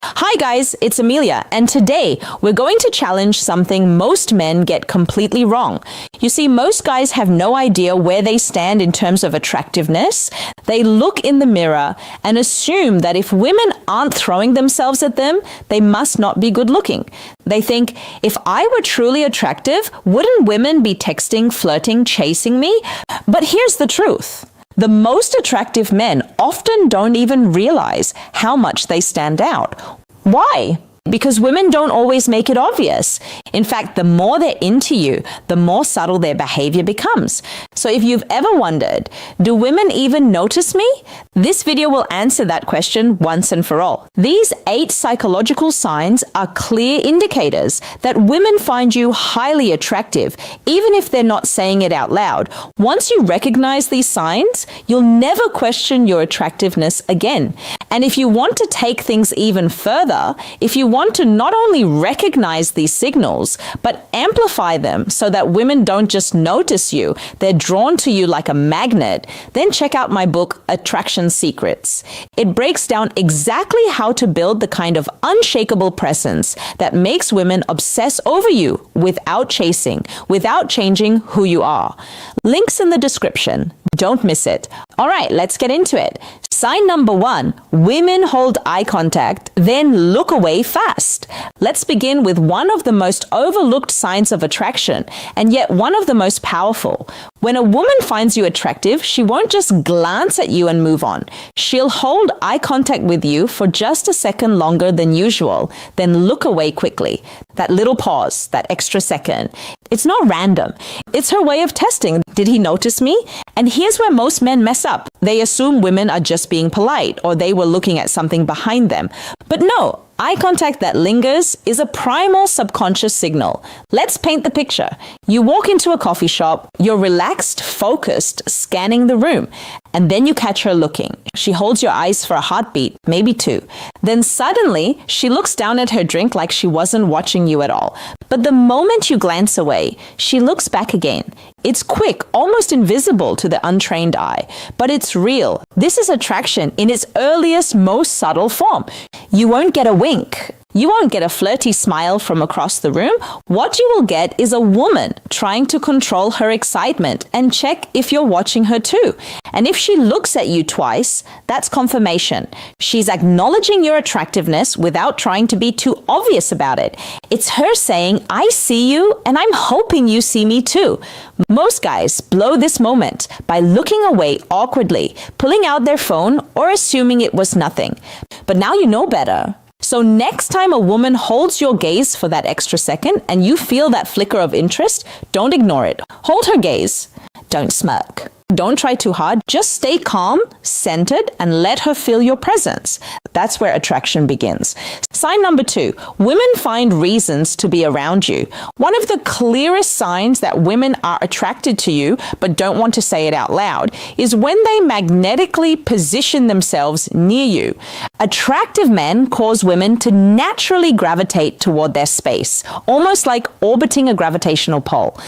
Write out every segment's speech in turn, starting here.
Hi guys, it's Amelia, and today we're going to challenge something most men get completely wrong. You see, most guys have no idea where they stand in terms of attractiveness. They look in the mirror and assume that if women aren't throwing themselves at them, they must not be good looking. They think, if I were truly attractive, wouldn't women be texting, flirting, chasing me? But here's the truth. The most attractive men often don't even realize how much they stand out. Why? Because women don't always make it obvious. In fact, the more they're into you, the more subtle their behavior becomes. So if you've ever wondered, do women even notice me? This video will answer that question once and for all. These 8 psychological signs are clear indicators that women find you highly attractive, even if they're not saying it out loud. Once you recognize these signs, you'll never question your attractiveness again. And if you want to take things even further, if you want to not only recognize these signals, but amplify them so that women don't just notice you, they're drawn to you like a magnet, then check out my book, Attraction Secrets. It breaks down exactly how to build the kind of unshakable presence that makes women obsess over you without chasing, without changing who you are. Links in the description. Don't miss it. All right, let's get into it. Sign number 1, women hold eye contact, then look away fast. Let's begin with one of the most overlooked signs of attraction, and yet one of the most powerful. When a woman finds you attractive, she won't just glance at you and move on. She'll hold eye contact with you for just a second longer than usual, then look away quickly. That little pause, that extra second. It's not random. It's her way of testing. Did he notice me? And here's where most men mess up. They assume women are just being polite, or they were looking at something behind them. But no, eye contact that lingers is a primal subconscious signal. Let's paint the picture. You walk into a coffee shop, you're relaxed, focused, scanning the room, and then you catch her looking. She holds your eyes for a heartbeat, maybe 2. Then suddenly, she looks down at her drink like she wasn't watching you at all. But the moment you glance away, she looks back again. It's quick, almost invisible to the untrained eye, but it's real. This is attraction in its earliest, most subtle form. You won't get a wink. You won't get a flirty smile from across the room. What you will get is a woman trying to control her excitement and check if you're watching her too. And if she looks at you twice, that's confirmation. She's acknowledging your attractiveness without trying to be too obvious about it. It's her saying, I see you and I'm hoping you see me too. Most guys blow this moment by looking away awkwardly, pulling out their phone, or assuming it was nothing. But now you know better. So next time a woman holds your gaze for that extra second and you feel that flicker of interest, don't ignore it. Hold her gaze. Don't smirk. Don't try too hard. Just stay calm, centered, and let her feel your presence. That's where attraction begins. Sign number 2, women find reasons to be around you. One of the clearest signs that women are attracted to you but don't want to say it out loud is when they magnetically position themselves near you. Attractive men cause women to naturally gravitate toward their space, almost like orbiting a gravitational pole.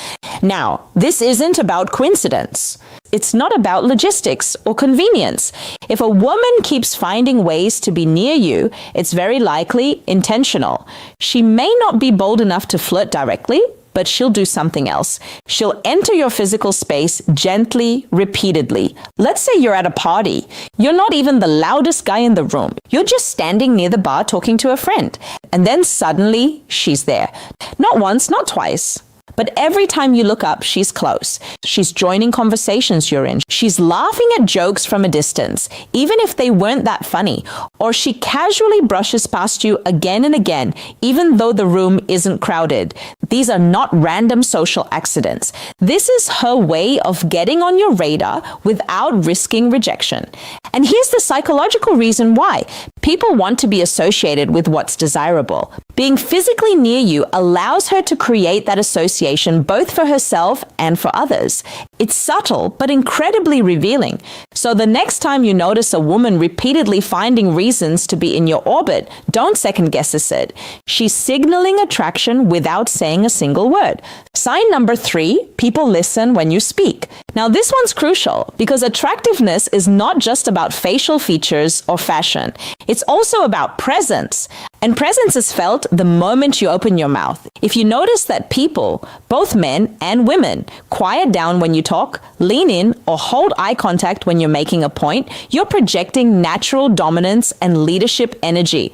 Now, this isn't about coincidence. It's not about logistics or convenience. If a woman keeps finding ways to be near you, it's very likely intentional. She may not be bold enough to flirt directly, but she'll do something else. She'll enter your physical space gently, repeatedly. Let's say you're at a party. You're not even the loudest guy in the room. You're just standing near the bar talking to a friend. And then suddenly, she's there. Not once, not twice. But every time you look up, she's close. She's joining conversations you're in. She's laughing at jokes from a distance, even if they weren't that funny. Or she casually brushes past you again and again, even though the room isn't crowded. These are not random social accidents. This is her way of getting on your radar without risking rejection. And here's the psychological reason why. People want to be associated with what's desirable. Being physically near you allows her to create that association both for herself and for others. It's subtle, but incredibly revealing. So the next time you notice a woman repeatedly finding reasons to be in your orbit, don't second guess it. She's signaling attraction without saying a single word. Sign number 3, people listen when you speak. Now, this one's crucial because attractiveness is not just about facial features or fashion. It's also about presence. And presence is felt the moment you open your mouth. If you notice that people, both men and women, quiet down when you talk, lean in, or hold eye contact when you're making a point, you're projecting natural dominance and leadership energy.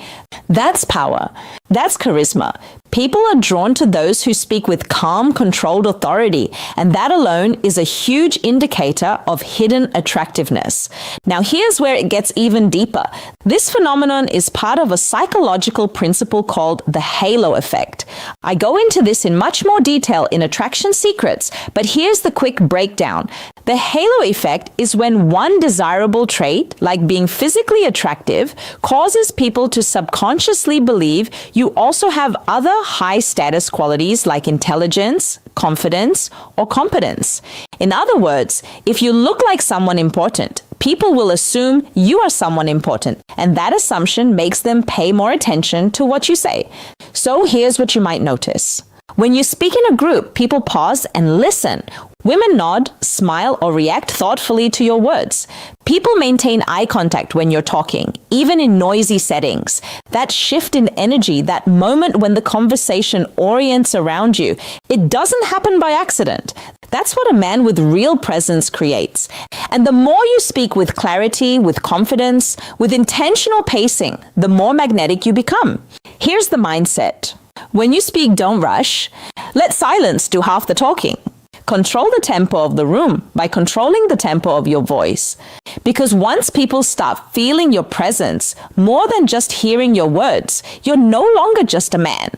That's power. That's charisma. People are drawn to those who speak with calm, controlled authority, and that alone is a huge indicator of hidden attractiveness. Now, here's where it gets even deeper. This phenomenon is part of a psychological principle called the halo effect. I go into this in much more detail in Attraction Secrets, but here's the quick breakdown. The halo effect is when one desirable trait, like being physically attractive, causes people to subconsciously believe you also have other high-status qualities like intelligence, confidence, or competence. In other words, if you look like someone important, people will assume you are someone important, and that assumption makes them pay more attention to what you say. So here's what you might notice. When you speak in a group, people pause and listen. Women nod, smile, or react thoughtfully to your words. People maintain eye contact when you're talking, even in noisy settings. That shift in energy, that moment when the conversation orients around you, it doesn't happen by accident. That's what a man with real presence creates. And the more you speak with clarity, with confidence, with intentional pacing, the more magnetic you become. Here's the mindset. When you speak, don't rush. Let silence do half the talking. Control the tempo of the room by controlling the tempo of your voice. Because once people start feeling your presence, more than just hearing your words, you're no longer just a man.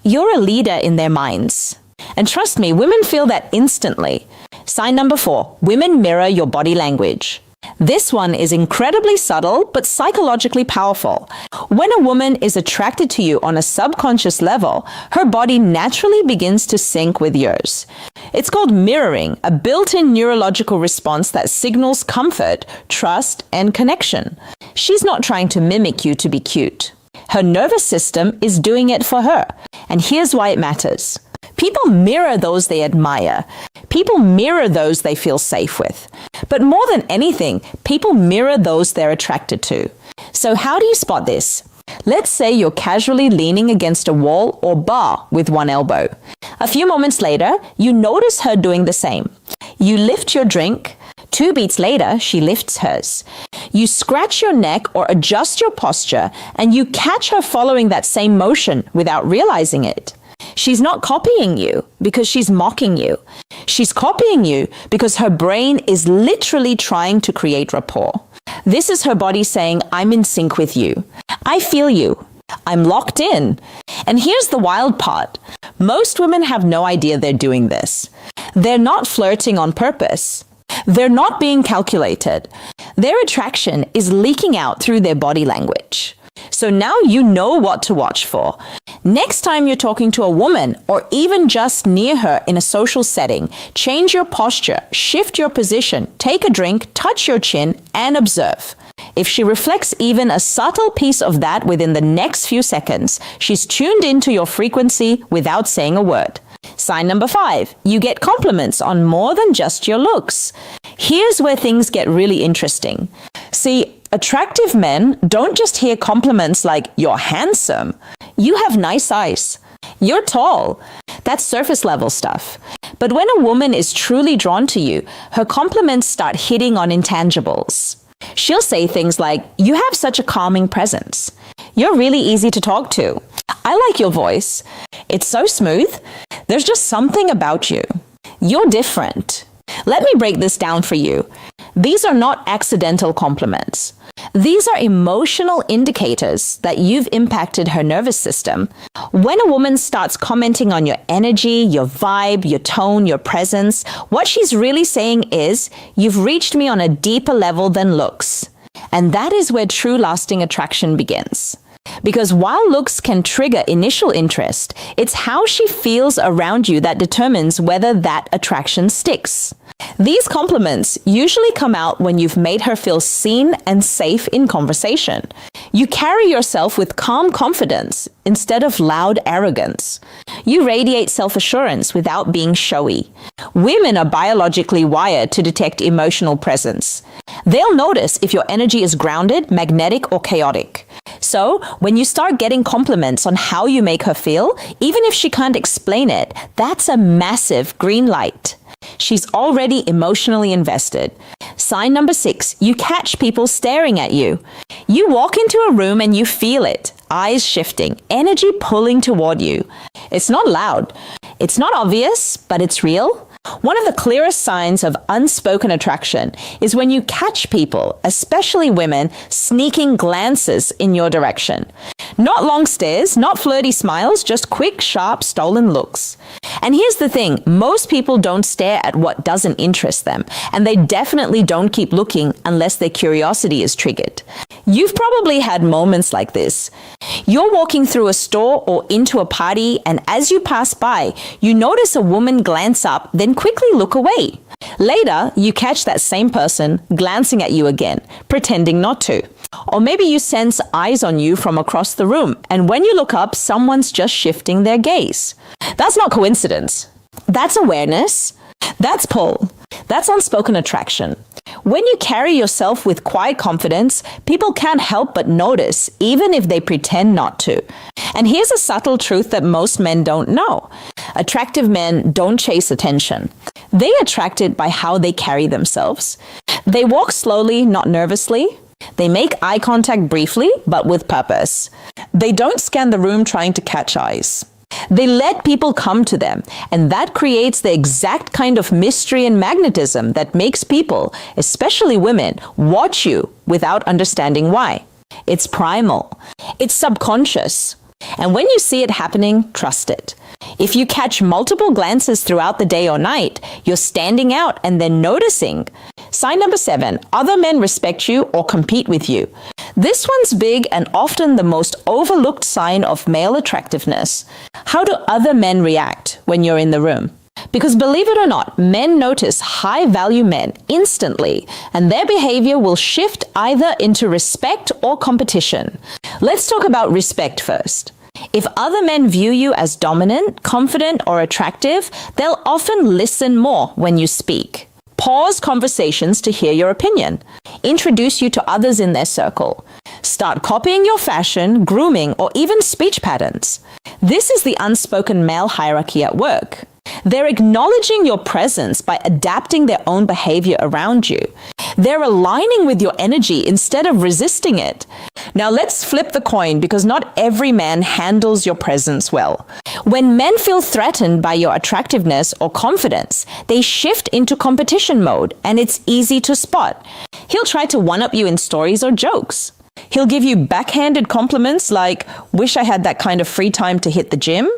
You're a leader in their minds. And trust me, women feel that instantly. Sign number 4, women mirror your body language. This one is incredibly subtle but psychologically powerful. When a woman is attracted to you on a subconscious level, her body naturally begins to sync with yours. It's called mirroring, a built-in neurological response that signals comfort, trust, and connection. She's not trying to mimic you to be cute. Her nervous system is doing it for her. And here's why it matters. People mirror those they admire. People mirror those they feel safe with. But more than anything, people mirror those they're attracted to. So how do you spot this? Let's say you're casually leaning against a wall or bar with one elbow. A few moments later, you notice her doing the same. You lift your drink. 2 beats later, she lifts hers. You scratch your neck or adjust your posture, and you catch her following that same motion without realizing it. She's not copying you because she's mocking you. She's copying you because her brain is literally trying to create rapport. This is her body saying, I'm in sync with you. I feel you. I'm locked in. And here's the wild part. Most women have no idea they're doing this. They're not flirting on purpose. They're not being calculated. Their attraction is leaking out through their body language. So now you know what to watch for. Next time you're talking to a woman or even just near her in a social setting, change your posture, shift your position, take a drink, touch your chin, and observe. If she reflects even a subtle piece of that within the next few seconds, she's tuned into your frequency without saying a word. Sign number 5, you get compliments on more than just your looks. Here's where things get really interesting. See, attractive men don't just hear compliments like, you're handsome. You have nice eyes. You're tall. That's surface level stuff. But when a woman is truly drawn to you, her compliments start hitting on intangibles. She'll say things like, you have such a calming presence. You're really easy to talk to. I like your voice. It's so smooth. There's just something about you. You're different. Let me break this down for you. These are not accidental compliments. These are emotional indicators that you've impacted her nervous system. When a woman starts commenting on your energy, your vibe, your tone, your presence, what she's really saying is, you've reached me on a deeper level than looks. And that is where true lasting attraction begins. Because while looks can trigger initial interest, it's how she feels around you that determines whether that attraction sticks. These compliments usually come out when you've made her feel seen and safe in conversation. You carry yourself with calm confidence instead of loud arrogance. You radiate self-assurance without being showy. Women are biologically wired to detect emotional presence. They'll notice if your energy is grounded, magnetic, or chaotic. So, when you start getting compliments on how you make her feel, even if she can't explain it, that's a massive green light. She's already emotionally invested. Sign number 6, you catch people staring at you. You walk into a room and you feel it. Eyes shifting, energy pulling toward you. It's not loud. It's not obvious, but it's real. One of the clearest signs of unspoken attraction is when you catch people, especially women, sneaking glances in your direction. Not long stares, not flirty smiles, just quick, sharp, stolen looks. And here's the thing, most people don't stare at what doesn't interest them, and they definitely don't keep looking unless their curiosity is triggered. You've probably had moments like this. You're walking through a store or into a party, and as you pass by, you notice a woman glance up, then quickly look away. Later, you catch that same person glancing at you again, pretending not to. Or maybe you sense eyes on you from across the room, and when you look up, someone's just shifting their gaze. That's not coincidence. That's awareness. That's pull. That's unspoken attraction. When you carry yourself with quiet confidence, people can't help but notice, even if they pretend not to. And here's a subtle truth that most men don't know. Attractive men don't chase attention. They're attracted by how they carry themselves. They walk slowly, not nervously. They make eye contact briefly, but with purpose. They don't scan the room trying to catch eyes. They let people come to them, and that creates the exact kind of mystery and magnetism that makes people, especially women, watch you without understanding why. It's primal. It's subconscious. And when you see it happening, trust it. If you catch multiple glances throughout the day or night, you're standing out and then noticing. Sign number 7, other men respect you or compete with you. This one's big and often the most overlooked sign of male attractiveness. How do other men react when you're in the room? Because believe it or not, men notice high-value men instantly, and their behavior will shift either into respect or competition. Let's talk about respect first. If other men view you as dominant, confident, or attractive, they'll often listen more when you speak. Pause conversations to hear your opinion. Introduce you to others in their circle. Start copying your fashion, grooming, or even speech patterns. This is the unspoken male hierarchy at work. They're acknowledging your presence by adapting their own behavior around you. They're aligning with your energy instead of resisting it. Now let's flip the coin, because not every man handles your presence well. When men feel threatened by your attractiveness or confidence, they shift into competition mode, and it's easy to spot. He'll try to one-up you in stories or jokes. He'll give you backhanded compliments like, "Wish I had that kind of free time to hit the gym."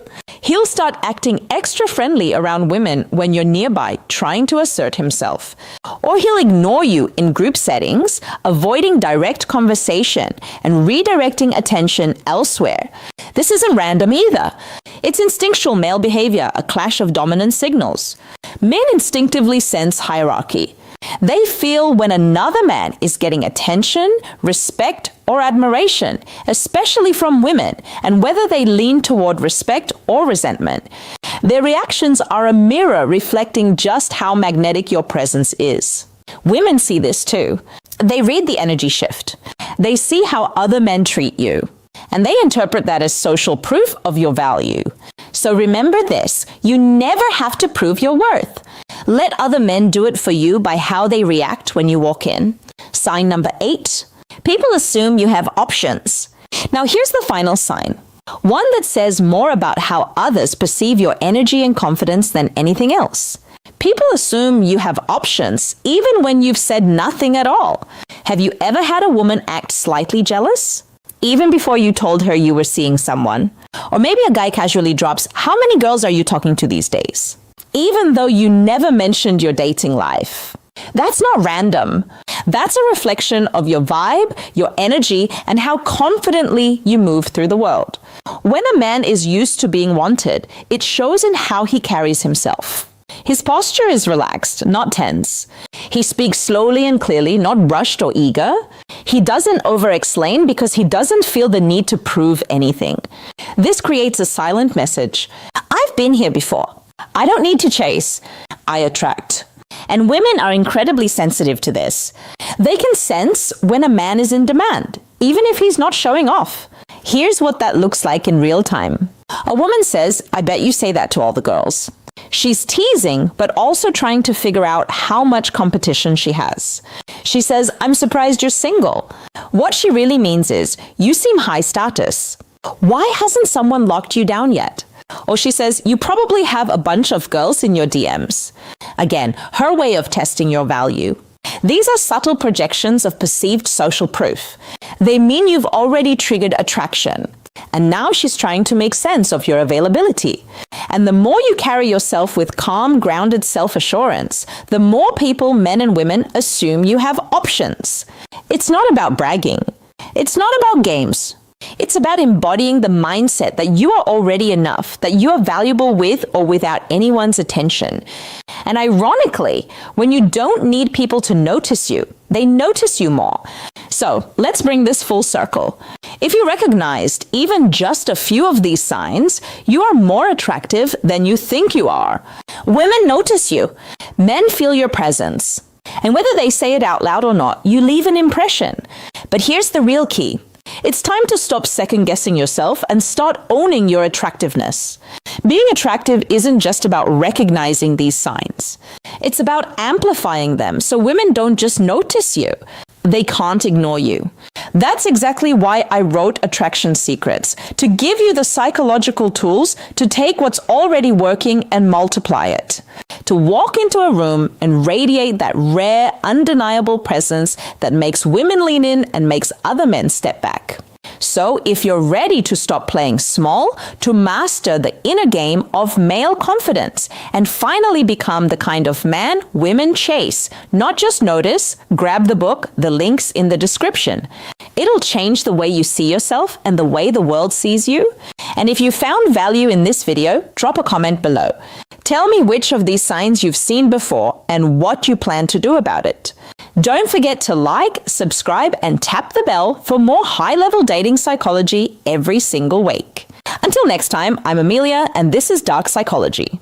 He'll start acting extra friendly around women when you're nearby, trying to assert himself. Or he'll ignore you in group settings, avoiding direct conversation and redirecting attention elsewhere. This isn't random either. It's instinctual male behavior, a clash of dominant signals. Men instinctively sense hierarchy. They feel when another man is getting attention, respect, or admiration, especially from women, and whether they lean toward respect or resentment. Their reactions are a mirror reflecting just how magnetic your presence is. Women see this too. They read the energy shift. They see how other men treat you, and they interpret that as social proof of your value. So remember this, you never have to prove your worth. Let other men do it for you by how they react when you walk in. Sign number 8, people assume you have options. Now here's the final sign, one that says more about how others perceive your energy and confidence than anything else. People assume you have options even when you've said nothing at all. Have you ever had a woman act slightly jealous? Even before you told her you were seeing someone? Or maybe a guy casually drops, "How many girls are you talking to these days?" Even though you never mentioned your dating life. That's not random. That's a reflection of your vibe, your energy, and how confidently you move through the world. When a man is used to being wanted, it shows in how he carries himself. His posture is relaxed, not tense. He speaks slowly and clearly, not rushed or eager. He doesn't over-explain because he doesn't feel the need to prove anything. This creates a silent message. I've been here before. I don't need to chase. I attract. And women are incredibly sensitive to this. They can sense when a man is in demand, even if he's not showing off. Here's what that looks like in real time. A woman says, I bet you say that to all the girls. She's teasing, but also trying to figure out how much competition she has. She says, I'm surprised you're single. What she really means is, you seem high status. Why hasn't someone locked you down yet? Or she says, you probably have a bunch of girls in your DMs. Again, her way of testing your value. These are subtle projections of perceived social proof. They mean you've already triggered attraction. And now she's trying to make sense of your availability. And the more you carry yourself with calm, grounded self-assurance, the more people, men and women, assume you have options. It's not about bragging. It's not about games. It's about embodying the mindset that you are already enough, that you are valuable with or without anyone's attention. And ironically, when you don't need people to notice you, they notice you more. So let's bring this full circle. If you recognized even just a few of these signs, you are more attractive than you think you are. Women notice you. Men feel your presence. And whether they say it out loud or not, you leave an impression. But here's the real key. It's time to stop second-guessing yourself and start owning your attractiveness. Being attractive isn't just about recognizing these signs. It's about amplifying them so women don't just notice you. They can't ignore you. That's exactly why I wrote Attraction Secrets, to give you the psychological tools to take what's already working and multiply it. To walk into a room and radiate that rare, undeniable presence that makes women lean in and makes other men step back. So if you're ready to stop playing small, to master the inner game of male confidence, and finally become the kind of man women chase, not just notice, grab the book, the links in the description. It'll change the way you see yourself and the way the world sees you. And if you found value in this video, drop a comment below. Tell me which of these signs you've seen before and what you plan to do about it. Don't forget to like, subscribe, and tap the bell for more high-level dating psychology every single week. Until next time, I'm Amelia, and this is Dark Psychology.